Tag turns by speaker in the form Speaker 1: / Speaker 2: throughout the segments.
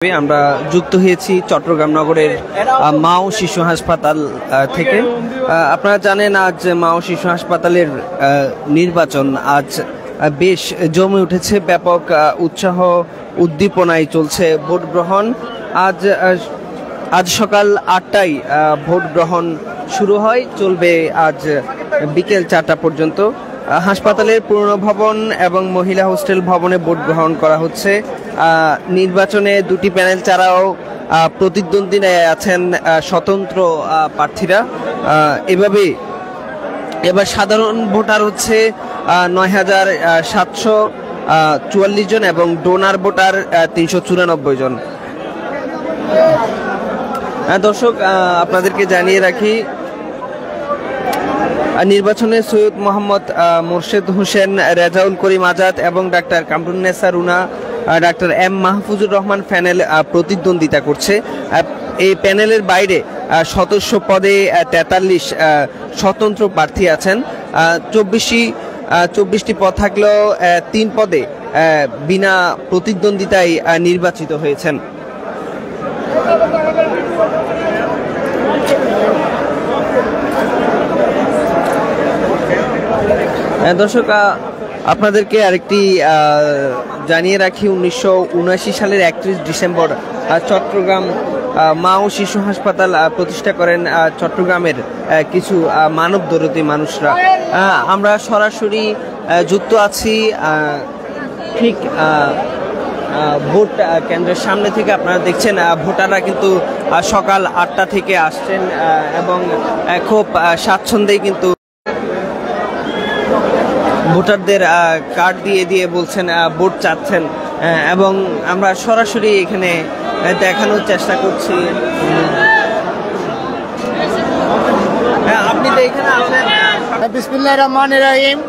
Speaker 1: আমরা যুক্ত হয়েছি চট্টগ্রাম নগরের মা ও শিশু হাসপাতাল থেকে। আপনারা জানেন আজ মা ও শিশু হাসপাতালের নির্বাচন আজ বেশ জমে উঠেছে, ব্যাপক উৎসাহ উদ্দীপনায় চলছে ভোট গ্রহণ। আজ সকাল ৮টায় ভোট গ্রহণ শুরু হয়, চলবে আজ বিকেল ৪টা পর্যন্ত। হাসপাতালের পুরনো ভবন এবং মহিলা হোস্টেল ভবনে ভোট গ্রহণ করা হচ্ছে। নির্বাচনে দুটি প্যানেল ছাড়াও প্রতিদ্বন্দ্বিতায় আছেন স্বতন্ত্র প্রার্থীরা। এবার সাধারণ ভোটার হচ্ছে ৯,৭৪৪ জন এবং ডোনার ভোটার ৩৯৪ জন। দর্শক, আপনাদেরকে জানিয়ে রাখি, নির্বাচনে সৈয়দ মোহাম্মদ মোর্শেদ হোসেন, রেজাউল করিম আজাদ এবং doctor Kamrunnesa Runa, doctor M Mahfuzur Rahman panel প্রতিদ্বন্দ্বিতা করছে। এই প্যানেলের বাইরে সদস্য পদে ৪৩ স্বতন্ত্র প্রার্থী আছেন। ২৪টি পদ থাকলেও ৩ পদে বিনা প্রতিদ্বন্দ্বিতায় নির্বাচিত হয়েছেন। দর্শক, আপনাদেরকে আরেকটি জানিয়ে রাখি, ১৯৭৯ সালের ৩১ ডিসেম্বর চট্টগ্রাম মা ও শিশু হাসপাতাল প্রতিষ্ঠা করেন চট্টগ্রামের কিছু মানবদরদী মানুষরা। আমরা সরাসরি যুক্ত আছি ঠিক ভোট কেন্দ্রের সামনে থেকে। আপনারা দেখছেন ভোটাররা কিন্তু সকাল ৮টা থেকে আসছেন এবং খুব স্বাচ্ছন্দ্যেই কিন্তু ভোটারদের কার্ড দিয়ে বলছেন ভোট চাচ্ছেন, এবং আমরা সরাসরি এখানে দেখানোর চেষ্টা করছি। আপনি তো এখানে আছেন।
Speaker 2: বিসমিল্লাহির রহমানির রহিম।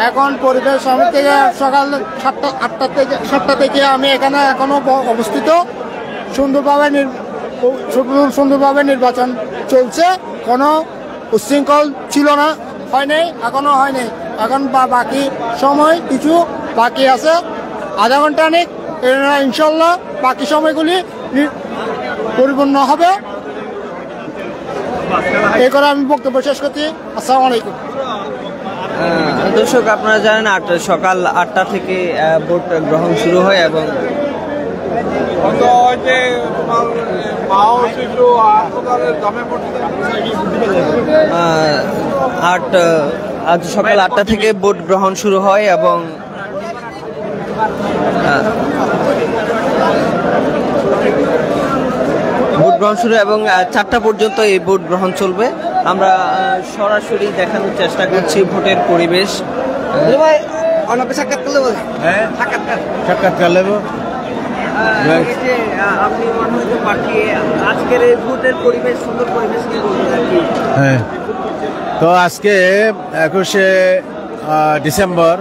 Speaker 2: এখন পরিবেশ সমিতি থেকে সকাল 7টা থেকে আমি এখানে এখনো অবস্থিত। সুন্দরভাবে নির্বাচন চলছে, কোনো উচ্ছৃঙ্খল ছিল না, হয়নি, এখনো হয়নি। এখন বাকি সময় কিছু বাকি আছে, আধা ঘন্টা নেই, ইনশাল্লাহ বাকি সময়গুলি পরিপূর্ণ হবে। এই করে আমি বক্তব্য শেষ করছি। আসসালামু আলাইকুম।
Speaker 1: দর্শক, আপনারা জানেন সকাল ৮টা থেকে ভোট গ্রহণ শুরু হয় এবং আজ সকাল ৮টা থেকে ভোট গ্রহণ শুরু হয় এবং ভোট গ্রহণ শুরু এবং ৪টা পর্যন্ত এই ভোট গ্রহণ চলবে। আমরা সরাসরি দেখানোর চেষ্টা করছি ভোটের পরিবেশ। আপনি মনে হয়তো পাঠিয়ে আজকের এই ভোটের পরিবেশ, সুন্দর পরিবেশ নিয়ে বলবেন আর কি?
Speaker 3: হ্যাঁ, তো আজকে ২১শে ডিসেম্বর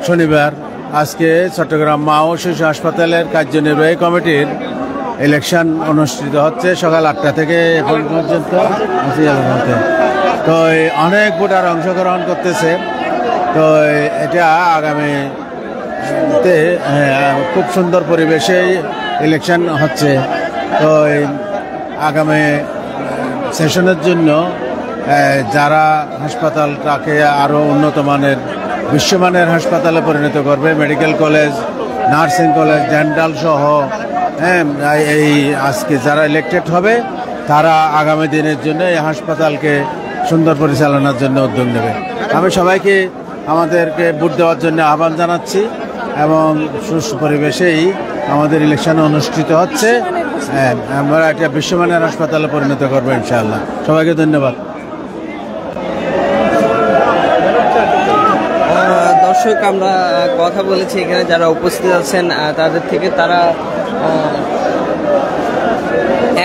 Speaker 3: শনিবার, আজকে চট্টগ্রাম মা ও শিশু হাসপাতালের কার্যনির্বাহী কমিটির ইলেকশন অনুষ্ঠিত হচ্ছে সকাল ৮টা থেকে এখন পর্যন্ত। তো অনেক ভোটার অংশগ্রহণ করতেছে। তো এটা আগামীতে খুব সুন্দর পরিবেশে ইলেকশন হচ্ছে। তো আগামী সেশনের জন্য যারা হাসপাতালটাকে আরও উন্নত মানের, বিশ্বমানের হাসপাতালে পরিণত করবে, medical college, nursing college, dental সহ, এই আজকে যারা ইলেক্টেড হবে তারা আগামী দিনের জন্য এই হাসপাতালকে সুন্দর পরিচালনার জন্য উদ্যোগ নেবে। আমি সবাইকে আমাদেরকে ভোট দেওয়ার জন্য আহ্বান জানাচ্ছি এবং সুষ্ঠু পরিবেশেই আমাদের ইলেকশন অনুষ্ঠিত হচ্ছে। আমরা একটা বিশ্বমানের হাসপাতালে পরিণত করবো ইনশাআল্লাহ। সবাইকে ধন্যবাদ।
Speaker 1: দর্শক, আমরা কথা বলেছি এখানে যারা উপস্থিত আছেন তাদের থেকে। তারা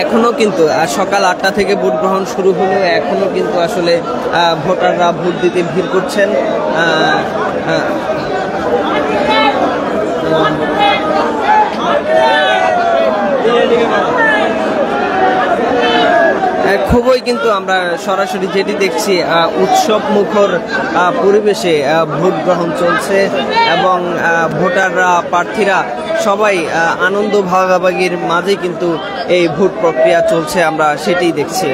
Speaker 1: এখনো কিন্তু সকাল ৮টা থেকে ভোট গ্রহণ শুরু হলো, এখনো কিন্তু আসলে ভোটাররা ভোট দিতে ভিড় করছেন। খুবই কিন্তু আমরা সরাসরি যেটি দেখছি উৎসব মুখর পরিবেশে ভোট গ্রহণ চলছে এবং ভোটাররা, প্রার্থীরা সবাই আনন্দ ভাগাভাগির মাঝে কিন্তু এই ভোট প্রক্রিয়া চলছে, আমরা সেটি দেখছি।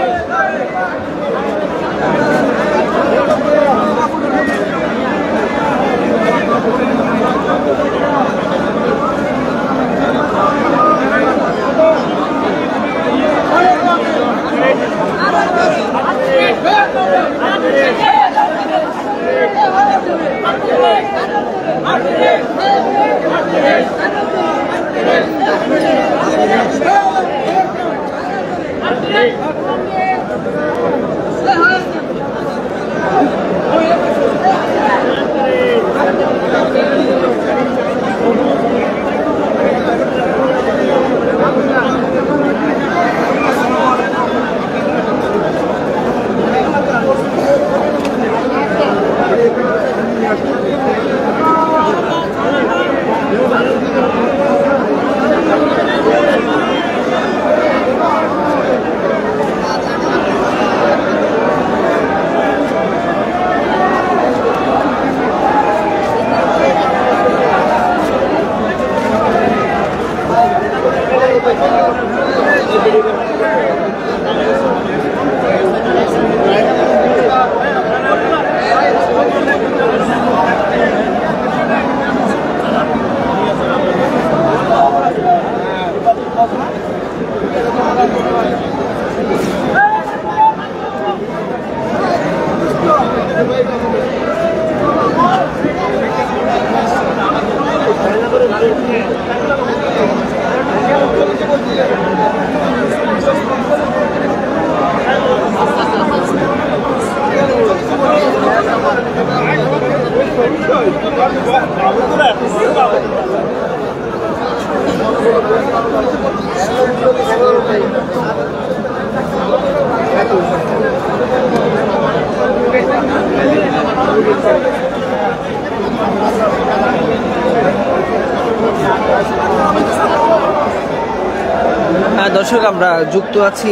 Speaker 1: দর্শক, আমরা যুক্ত আছি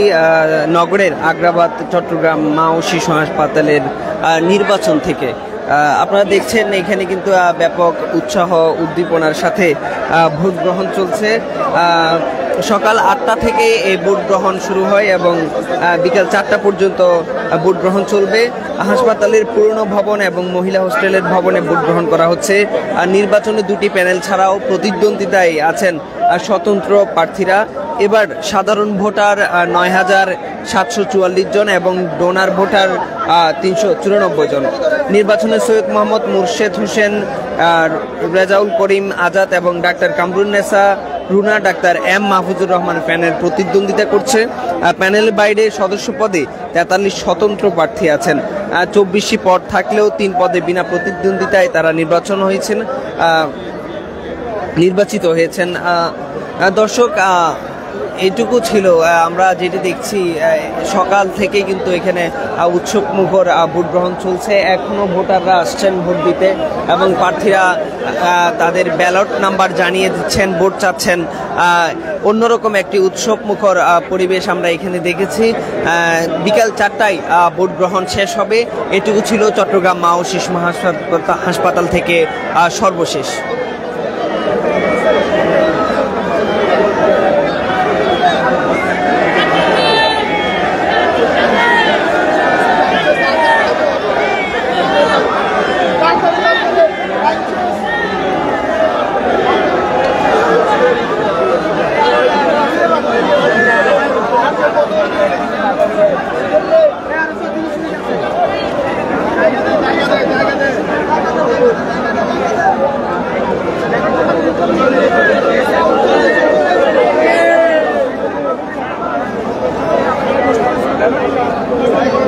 Speaker 1: নগরের আগ্রাবাদ চট্টগ্রাম মা ও শিশু হাসপাতালের নির্বাচন থেকে। আপনারা দেখছেন এখানে কিন্তু ব্যাপক উৎসাহ উদ্দীপনার সাথে ভোট গ্রহণ চলছে। সকাল 8টা থেকে এই ভোট গ্রহণ শুরু হয় এবং বিকাল 4টা পর্যন্ত ভোট গ্রহণ চলবে। হাসপাতালের পুরনো ভবন এবং মহিলা হোস্টেলের ভবনে ভোট গ্রহণ করা হচ্ছে। নির্বাচনে দুটি প্যানেল ছাড়াও প্রতিদ্বন্দ্বিতায় আছেন স্বতন্ত্র প্রার্থীরা। এবার সাধারণ ভোটার ৯,৭৪৪ জন এবং ডোনার ভোটার ৩৯৪ জন। নির্বাচনে সৈয়দ মোহাম্মদ মুর্শেদ হোসেন, রেজাউল করিম আজাদ এবং doctor Kamrunnesa Runa, doctor M Mahfuzur Rahman panel প্রতিদ্বন্দ্বিতা করছে। প্যানেলের বাইরে সদস্য পদে 43 স্বতন্ত্র প্রার্থী আছেন। 24টি পদ থাকলেও 3 পদে বিনা প্রতিদ্বন্দ্বিতায় তারা নির্বাচিত হয়েছেন। দর্শক, এইটুকু ছিল আমরা যেটি দেখছি। সকাল থেকে কিন্তু এখানে উৎসব মুখর ভোট গ্রহণ চলছে। এখনো ভোটাররা আসছেন ভোট দিতে এবং প্রার্থীরা তাদের ব্যালট নাম্বার জানিয়ে দিচ্ছেন, ভোট চাচ্ছেন। অন্যরকম একটি উৎসব মুখর পরিবেশ আমরা এখানে দেখেছি। বিকাল 4টায় ভোট গ্রহণ শেষ হবে। এটুকু ছিল চট্টগ্রাম মা ও শিশু হাসপাতাল থেকে সর্বশেষ।
Speaker 2: Thank you.